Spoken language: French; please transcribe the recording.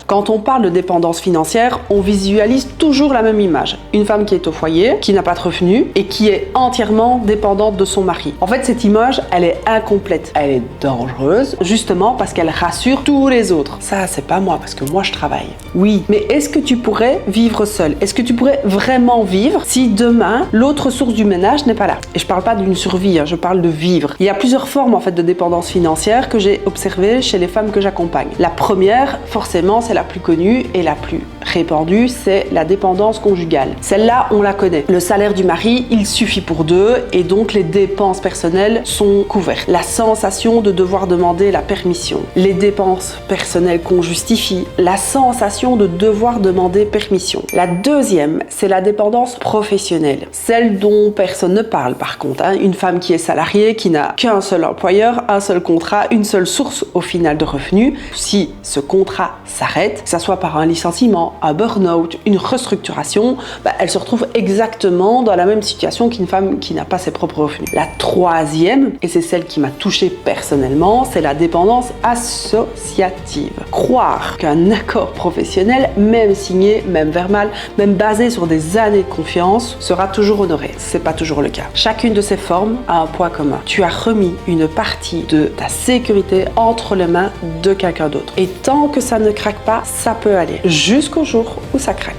Quand on parle de dépendance financière, on visualise toujours la même image. Une femme qui est au foyer, qui n'a pas de revenus et qui est entièrement dépendante de son mari. En fait, cette image, elle est incomplète. Elle est dangereuse, justement parce qu'elle rassure tous les autres. Ça, c'est pas moi, parce que moi, je travaille. Oui, mais est-ce que tu pourrais vivre seul? Est-ce que tu pourrais vraiment vivre si demain, l'autre source du ménage n'est pas là? Et je parle pas d'une survie, je parle de vivre. Il y a plusieurs formes, en fait, de dépendance financière que j'ai observées chez les femmes que j'accompagne. La première, forcément, c'est la plus connue et la plus répandue, c'est la dépendance conjugale. Celle-là, on la connaît. Le salaire du mari, il suffit pour deux et donc les dépenses personnelles sont couvertes. La sensation de devoir demander la permission. Les dépenses personnelles qu'on justifie. La sensation de devoir demander permission. La deuxième, c'est la dépendance professionnelle. Celle dont personne ne parle par contre. Une femme qui est salariée, qui n'a qu'un seul employeur, un seul contrat, une seule source au final de revenus. Si ce contrat s'arrête, que ça soit par un licenciement, un burn-out, une restructuration, elle se retrouve exactement dans la même situation qu'une femme qui n'a pas ses propres revenus. La troisième, et c'est celle qui m'a touchée personnellement, c'est la dépendance associative. Croire qu'un accord professionnel, même signé, même verbal, même basé sur des années de confiance, sera toujours honoré. C'est pas toujours le cas. Chacune de ces formes a un point commun. Tu as remis une partie de ta sécurité entre les mains de quelqu'un d'autre. Et tant que ça ne craque pas, ça peut aller jusqu'au jour où ça craque.